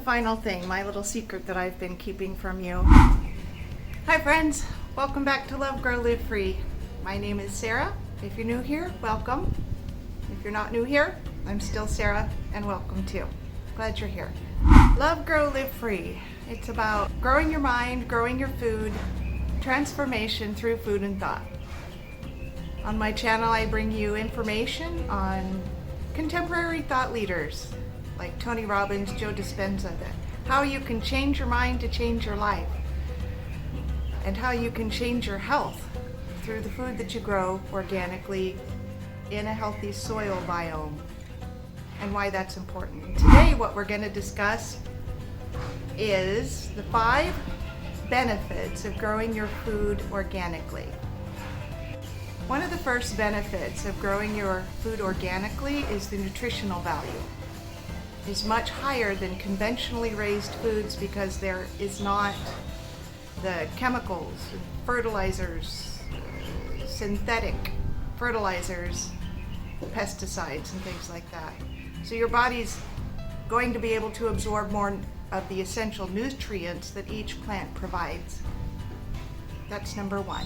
final thing, my little secret that I've been keeping from you. Hi friends, welcome back to Love, Grow, Live Free. My name is Sarah. If you're new here, welcome. If you're not new here, I'm still Sarah, and welcome too. Glad you're here. Love, Grow, Live Free. It's about growing your mind, growing your food, transformation through food and thought. On my channel, I bring you information on contemporary thought leaders like Tony Robbins, Joe Dispenza, how you can change your mind to change your life, and how you can change your health through the food that you grow organically in a healthy soil biome, and why that's important. Today, what we're going to discuss is the 5 benefits of growing your food organically. One of the first benefits of growing your food organically is the nutritional value. It's much higher than conventionally raised foods because there is not the chemicals, fertilizers, synthetic fertilizers, pesticides and things like that. So your body's going to be able to absorb more of the essential nutrients that each plant provides. That's number 1.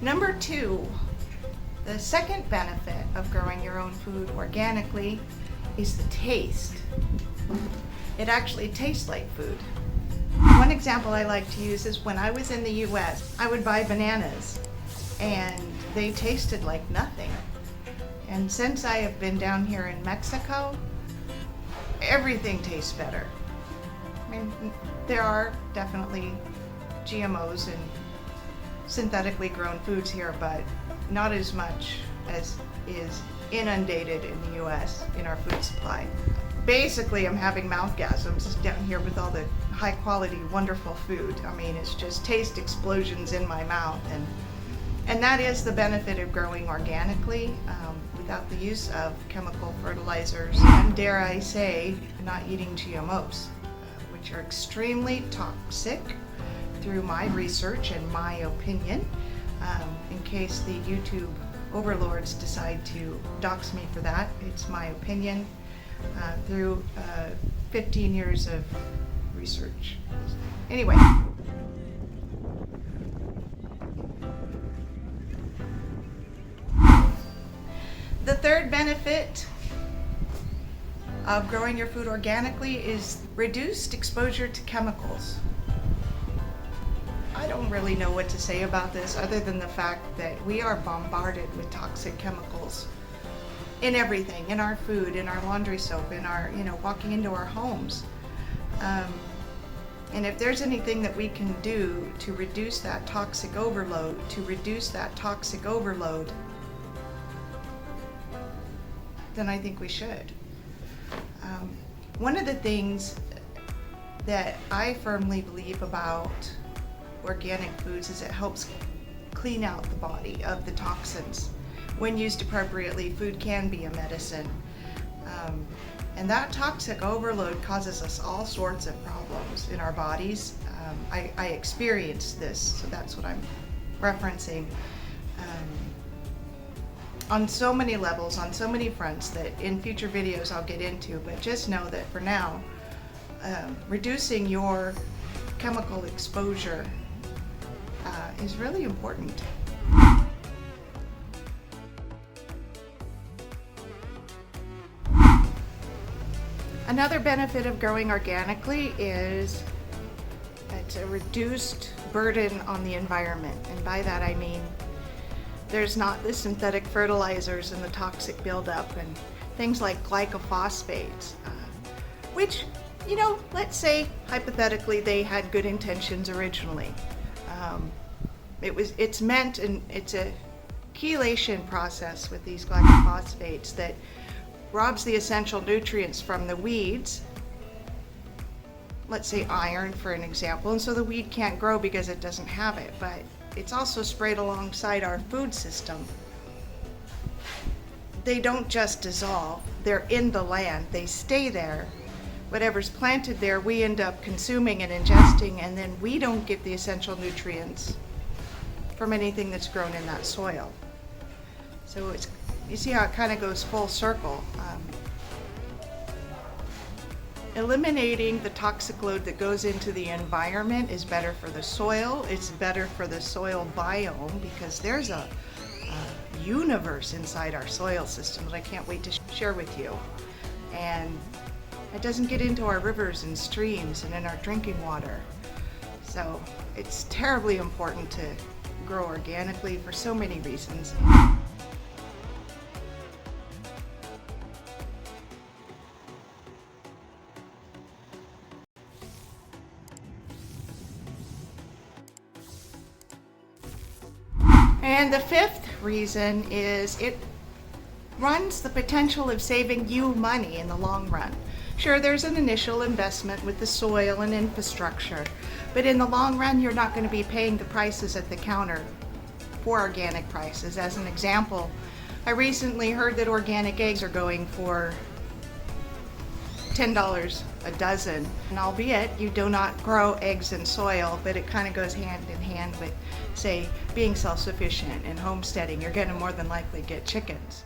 Number 2, the second benefit of growing your own food organically is the taste. It actually tastes like food. One example I like to use is when I was in the US, I would buy bananas and they tasted like nothing. And since I have been down here in Mexico, everything tastes better. I mean, there are definitely GMOs and synthetically grown foods here, but not as much as is inundated in the US in our food supply. Basically, I'm having mouthgasms down here with all the high quality, wonderful food. I mean, it's just taste explosions in my mouth, and that is the benefit of growing organically without the use of chemical fertilizers, and dare I say, not eating GMOs, which are extremely toxic through my research and my opinion, in case the YouTube overlords decide to dox me for that. It's my opinion through 15 years of research. Anyway. The third benefit of growing your food organically is reduced exposure to chemicals. I don't really know what to say about this other than the fact that we are bombarded with toxic chemicals in everything, in our food, in our laundry soap, in our, walking into our homes. And if there's anything that we can do to reduce that toxic overload, then I think we should. One of the things that I firmly believe about organic foods is it helps clean out the body of the toxins. When used appropriately, food can be a medicine. And that toxic overload causes us all sorts of problems in our bodies. I experienced this, so that's what I'm referencing. On so many levels, on so many fronts that in future videos I'll get into, but just know that for now, reducing your chemical exposure is really important. Another benefit of growing organically is it's a reduced burden on the environment, and by that I mean there's not the synthetic fertilizers and the toxic buildup and things like glycophosphates, which, let's say hypothetically they had good intentions originally. It's meant, and it's a chelation process with these glycophosphates that robs the essential nutrients from the weeds, let's say iron for an example, and so the weed can't grow because it doesn't have it, but it's also sprayed alongside our food system. They don't just dissolve, they're in the land, they stay there. Whatever's planted there, we end up consuming and ingesting, and then we don't get the essential nutrients from anything that's grown in that soil. So it's, you see how it kind of goes full circle. Eliminating the toxic load that goes into the environment is better for the soil. It's better for the soil biome because there's a universe inside our soil system that I can't wait to share with you. And it doesn't get into our rivers and streams and in our drinking water. So it's terribly important to grow organically for so many reasons. And the fifth reason is it runs the potential of saving you money in the long run. Sure, there's an initial investment with the soil and infrastructure, but in the long run, you're not going to be paying the prices at the counter for organic prices. As an example, I recently heard that organic eggs are going for $10 a dozen. And albeit you do not grow eggs in soil, but it kind of goes hand in hand with, say, being self-sufficient and homesteading. You're going to more than likely get chickens.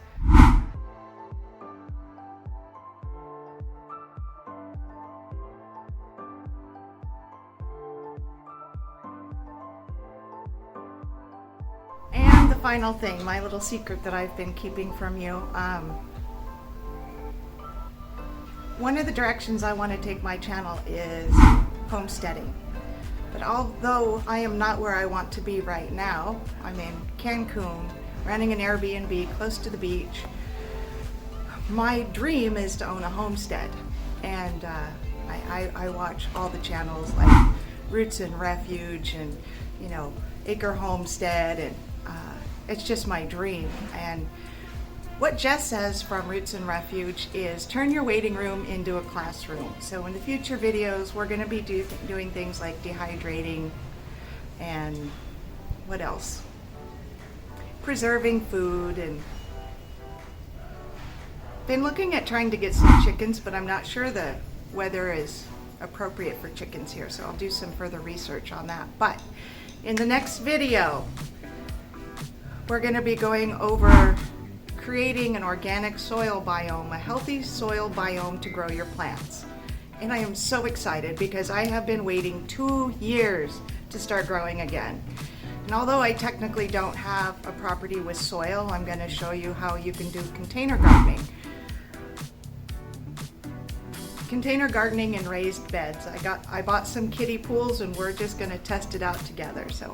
And the final thing, my little secret that I've been keeping from you. One of the directions I want to take my channel is homesteading. But although I am not where I want to be right now, I'm in Cancun, running an Airbnb close to the beach. My dream is to own a homestead. And I watch all the channels like Roots and Refuge and, you know, Acre Homestead, and it's just my dream. And what Jess says from Roots and Refuge is turn your waiting room into a classroom. So in the future videos, we're going to be doing things like dehydrating and what else? Preserving food, and been looking at trying to get some chickens, but I'm not sure the weather is appropriate for chickens here. So I'll do some further research on that. But in the next video, we're going to be going over creating an organic soil biome, a healthy soil biome to grow your plants. And I am so excited because I have been waiting 2 years to start growing again. And although I technically don't have a property with soil, I'm going to show you how you can do container gardening. Container gardening in raised beds. I bought some kiddie pools and we're just going to test it out together. So,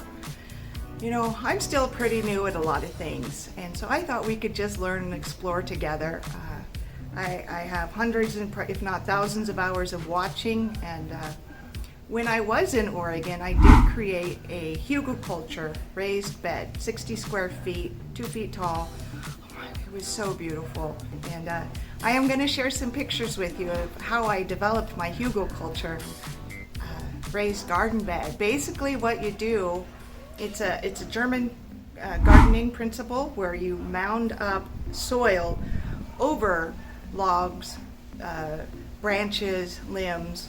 you know, I'm still pretty new at a lot of things, and so I thought we could just learn and explore together. I have hundreds, if not thousands, of hours of watching, and when I was in Oregon, I did create a hugelkultur raised bed, 60 square feet, 2 feet tall. It was so beautiful, and I am going to share some pictures with you of how I developed my hugelkultur raised garden bed. Basically, what you do, it's a German gardening principle where you mound up soil over logs, branches, limbs,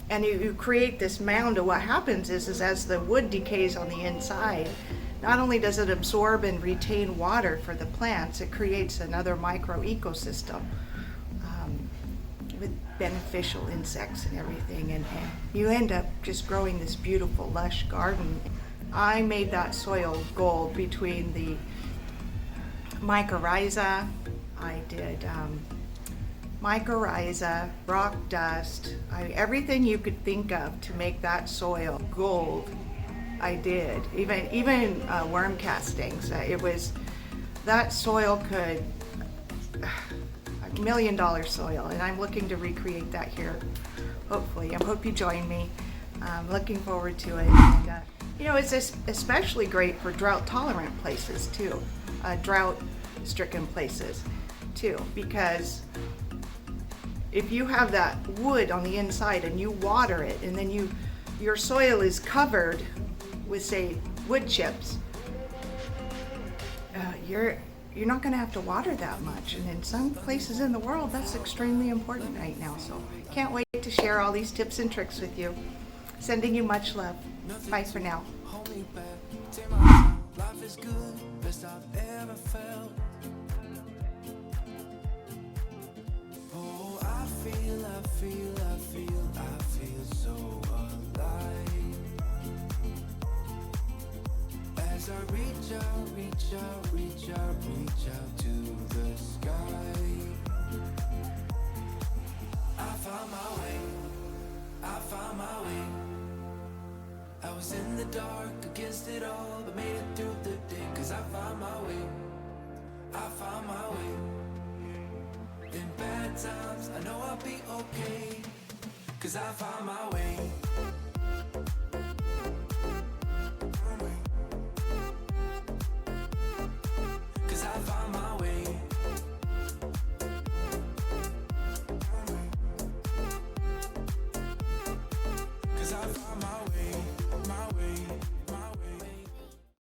and you create this mound. And what happens is as the wood decays on the inside, not only does it absorb and retain water for the plants, it creates another micro ecosystem with beneficial insects and everything, and you end up just growing this beautiful lush garden. I made that soil gold between the mycorrhiza. I did mycorrhiza, rock dust, everything you could think of to make that soil gold. I did, even worm castings. It was, that soil could, $1 million soil, and I'm looking to recreate that here. Hopefully, I hope you join me. I'm looking forward to it. And, you know, it's especially great for drought-tolerant places too, drought-stricken places too, because if you have that wood on the inside and you water it, and then your soil is covered with, say, wood chips, you're not going to have to water that much. And in some places in the world, that's extremely important right now. So can't wait to share all these tips and tricks with you. Sending you much love. Bye for now. hold me back, take my time. Life is good, best I've ever felt. Oh, I feel so alive. As I reach out to the sky. I found my way. I was in the dark against it all, but made it through the day. Cause I found my way. In bad times, I know I'll be okay. Cause I found my way.